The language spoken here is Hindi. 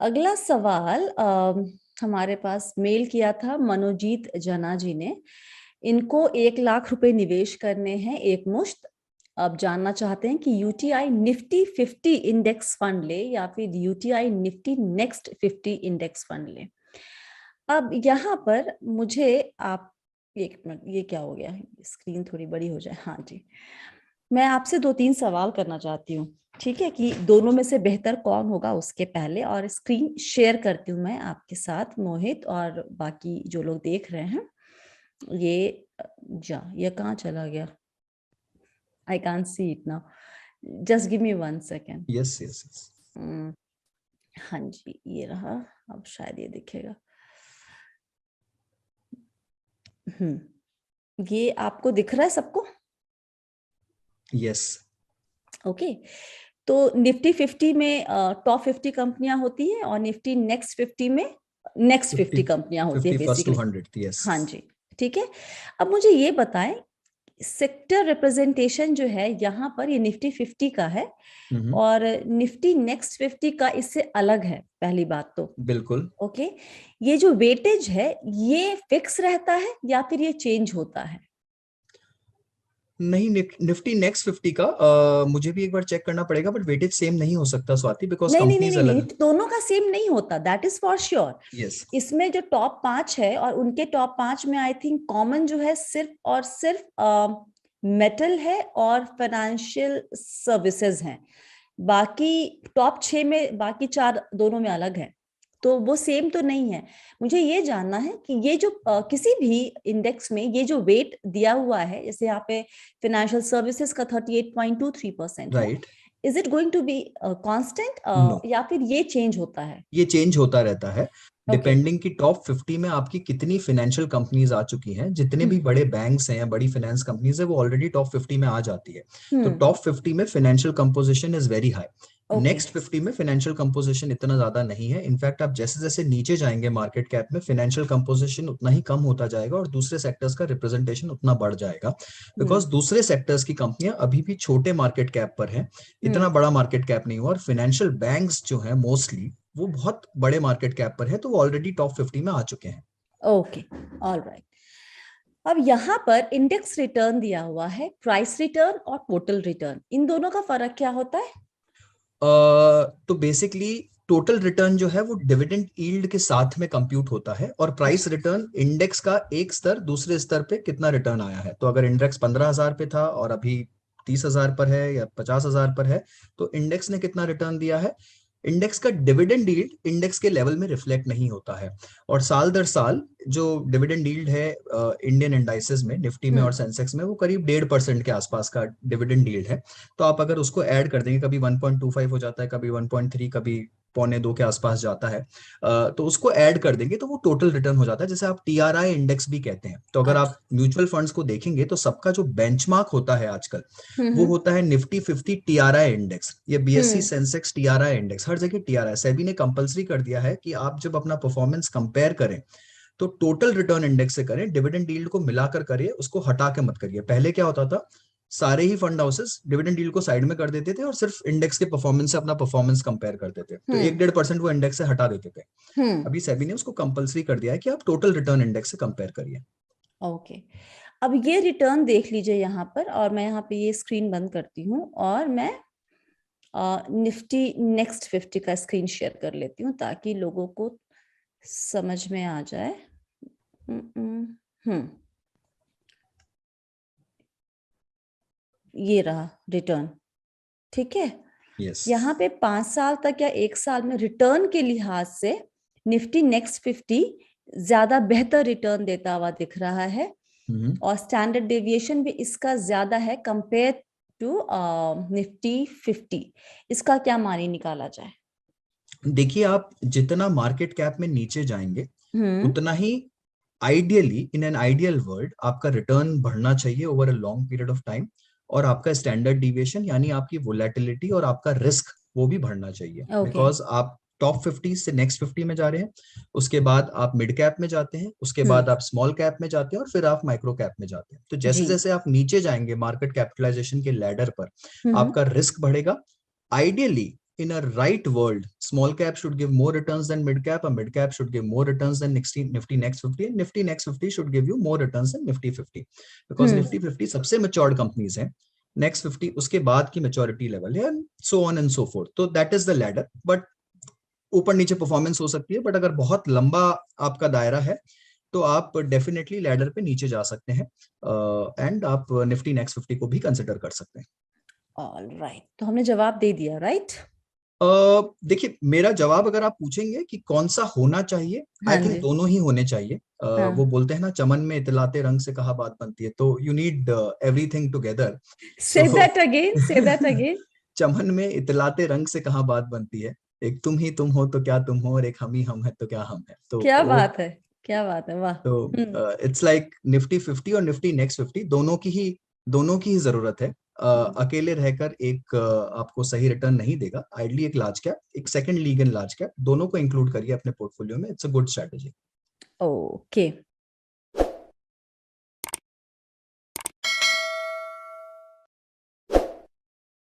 अगला सवाल हमारे पास मेल किया था मनोजीत जना जी ने। इनको 1 लाख रुपए निवेश करने हैं एक मुश्त। अब जानना चाहते हैं कि यूटीआई निफ्टी 50 इंडेक्स फंड ले या फिर UTI Nifty next 50 index fund ले। अब यहाँ पर मुझे आप, एक मिनट, ये क्या हो गया, स्क्रीन थोड़ी बड़ी हो जाए। हाँ जी, मैं आपसे 2-3 सवाल करना चाहती हूँ, ठीक है, कि दोनों में से बेहतर कौन होगा उसके पहले। और स्क्रीन शेयर करती हूँ मैं आपके साथ, मोहित और बाकी जो लोग देख रहे हैं। ये कहाँ चला गया? I can't see it now, just give me 1 second. Yes yes yes, हाँ जी, ये रहा। अब शायद ये दिखेगा। ये आपको दिख रहा है सबको? यस। ओके। तो निफ्टी 50 में टॉप 50 कंपनियां होती हैं और निफ्टी नेक्स्ट 50 में नेक्स्ट 50 कंपनियां होती है 50 फर्स्ट बेसिकली। 200, यस। हाँ जी, ठीक है। अब मुझे ये बताएं, सेक्टर रिप्रेजेंटेशन जो है यहाँ पर, ये निफ्टी 50 का है और निफ्टी नेक्स्ट 50 का इससे अलग है, पहली बात तो। बिल्कुल। ओके, ये जो वेटेज है ये फिक्स रहता है या फिर ये चेंज होता है? नहीं, निफ्टी नेक्स्ट 50 का मुझे भी एक बार चेक करना पड़ेगा, बट वेटेज सेम नहीं हो सकता स्वाति, बिकॉज नहीं नहीं नहीं कंपनीज नहीं नहीं, अलग। दोनों का सेम नहीं होता, that is for sure. Yes. इसमें जो टॉप 5 है और उनके टॉप 5 में आई थिंक कॉमन जो है सिर्फ और सिर्फ मेटल है और फाइनेंशियल सर्विसेज हैं। बाकी टॉप 6 में बाकी 4 दोनों में अलग है, तो वो सेम तो नहीं है। मुझे ये जानना है कि ये जो किसी भी इंडेक्स में ये जो वेट दिया हुआ है, जैसे यहाँ पे फाइनेंशियल सर्विसेज का 38.23% है, right. Is it going to be constant no, या फिर ये चेंज होता है? ये चेंज होता रहता है ओके। डिपेंडिंग कि टॉप 50 में आपकी कितनी फाइनेंशियल कंपनीज आ चुकी हैं। जितने भी बड़े बैंक्स हैं या बड़ी फाइनेंस कंपनीज है, वो ऑलरेडी टॉप 50 में आ जाती है। तो टॉप 50 में financial composition is very high. Okay. Next 50 में फाइनेंशियल कंपोजिशन इतना ज्यादा नहीं है। इनफैक्ट आप जैसे जैसे नीचे जाएंगे मार्केट कैप में, फाइनेंशियल कंपोजिशन उतना ही कम होता जाएगा और दूसरे सेक्टर्स का रिप्रेजेंटेशन उतना बढ़ जाएगा, बिकॉज दूसरे सेक्टर्स की कंपनियां अभी भी छोटे मार्केट कैप पर हैं, इतना बड़ा मार्केट कैप नहीं हुआ। और फाइनेंशियल बैंक्स जो है मोस्टली वो बहुत बड़े मार्केट कैप पर है, तो वो ऑलरेडी टॉप 50 में आ चुके हैं। Okay, alright. अब यहाँ पर इंडेक्स रिटर्न दिया हुआ है, प्राइस रिटर्न और टोटल रिटर्न, इन दोनों का फर्क क्या होता है? तो बेसिकली टोटल रिटर्न जो है वो डिविडेंड यील्ड के साथ में कंप्यूट होता है, और प्राइस रिटर्न इंडेक्स का एक स्तर दूसरे स्तर पे कितना रिटर्न आया है। तो अगर इंडेक्स 15,000 पे था और अभी 30,000 पर है या 50,000 पर है, तो इंडेक्स ने कितना रिटर्न दिया है। इंडेक्स का डिविडेंड यील्ड इंडेक्स के लेवल में रिफ्लेक्ट नहीं होता है, और साल दर साल जो डिविडेंड यील्ड है इंडियन इंडाइसेस में, निफ्टी में और सेंसेक्स में, वो करीब 1.5% के आसपास का डिविडेंड यील्ड है। तो आप अगर उसको ऐड कर देंगे, कभी 1.25 हो जाता है, कभी 1.3, कभी 1.25 के आसपास जाता है, तो उसको ऐड कर देंगे तो वो टोटल रिटर्न हो जाता है, जैसे आप टीआरआई इंडेक्स भी कहते हैं। तो अगर आप म्यूचुअल फंड्स को देखेंगे तो सबका जो बेंचमार्क होता है आजकल, वो होता है निफ्टी 50 टीआरआई इंडेक्स। ये बीएससी सेंसेक्स टीआरआई इंडेक्स, हर जगह टीआरआई। सेबी ने कंपलसरी कर दिया है कि आप जब अपना परफॉर्मेंस कंपेयर करें तो टोटल रिटर्न इंडेक्स से करें, डिविडेंड यील्ड को मिलाकर करिए, उसको हटा के मत करिए। पहले क्या होता था, सारे ही फंड हाउसेस डिविडेंड यील्ड को साइड में कर देते थे और सिर्फ इंडेक्स के परफॉर्मेंस से अपना परफॉर्मेंस कंपेयर करते थे, तो 1-1.5% वो इंडेक्स से हटा देते थे। अभी सेबी ने उसको कंपलसरी कर दिया है कि आप टोटल रिटर्न इंडेक्स से कंपेयर करिए। ओके। अब ये रिटर्न देख लीजिए यहाँ पर, और मैं यहाँ पे ये स्क्रीन बंद करती हूँ और मैं निफ्टी नेक्स्ट 50 का स्क्रीन शेयर कर लेती हूँ ताकि लोगों को समझ में आ जाए। ये रहा रिटर्न, ठीक है। यस। यहाँ पे 5 साल तक या 1 साल में रिटर्न के लिहाज से निफ्टी नेक्स्ट 50 ज्यादा बेहतर रिटर्न देता हुआ दिख रहा है, और स्टैंडर्ड डेविएशन भी इसका ज्यादा है कंपेयर टू निफ्टी 50। इसका क्या मानी निकाला जाए? देखिए, आप जितना मार्केट कैप में नीचे जाएंगे हम्म उतना ही ideally, in an ideal world, आपका रिटर्न बढ़ना चाहिए over a long period of time, और आपका स्टैंडर्ड डिविएशन यानी आपकी वोलेटिलिटी और आपका रिस्क वो भी बढ़ना चाहिए। ओके। बिकॉज आप टॉप 50 से नेक्स्ट 50 में जा रहे हैं, उसके बाद आप मिड कैप में जाते हैं, उसके बाद आप स्मॉल कैप में जाते हैं, और फिर आप माइक्रो कैप में जाते हैं। तो जैसे जी। जैसे आप नीचे जाएंगे मार्केट कैपिटलाइजेशन के लैडर पर, हम्म आपका रिस्क बढ़ेगा। Ideally in a right world, small cap should give more returns than mid cap, and mid cap should give more returns than Nifty Next 50, and Nifty Next 50 should give you more returns than Nifty 50, because Nifty 50 सबसे matured companies हैं, Next 50 उसके बाद की maturity level है, and so on and so forth. तो that is the ladder, but ऊपर नीचे परफॉर्मेंस हो सकती है, बट अगर बहुत लंबा आपका दायरा है तो आप डेफिनेटली लैडर पे नीचे जा सकते हैं, एंड आप निफ्टी नेक्स्ट 50 को भी कंसिडर कर सकते हैं। ऑलराइट, तो हमने जवाब दे दिया, राइट? देखिए, मेरा जवाब अगर आप पूछेंगे कि कौन सा होना चाहिए, आई थिंक दोनों ही होने चाहिए। वो बोलते हैं ना, चमन में इतलाते रंग से कहा बात बनती है, तो you need everything together. Say that again, say that again. चमन में इतलाते रंग से कहा बात बनती है, एक तुम ही तुम हो तो क्या तुम हो, और एक हम ही हम है तो क्या हम है। तो क्या बात है, क्या बात है, वाह। तो इट्स लाइक निफ्टी 50 और निफ्टी नेक्स्ट 50 दोनों की ही जरूरत है। अकेले रहकर एक आपको सही रिटर्न नहीं देगा। आइडली एक लार्ज कैप, एक second league in large cap, दोनों को इंक्लूड करिए अपने पोर्टफोलियो में, it's a good strategy. Okay,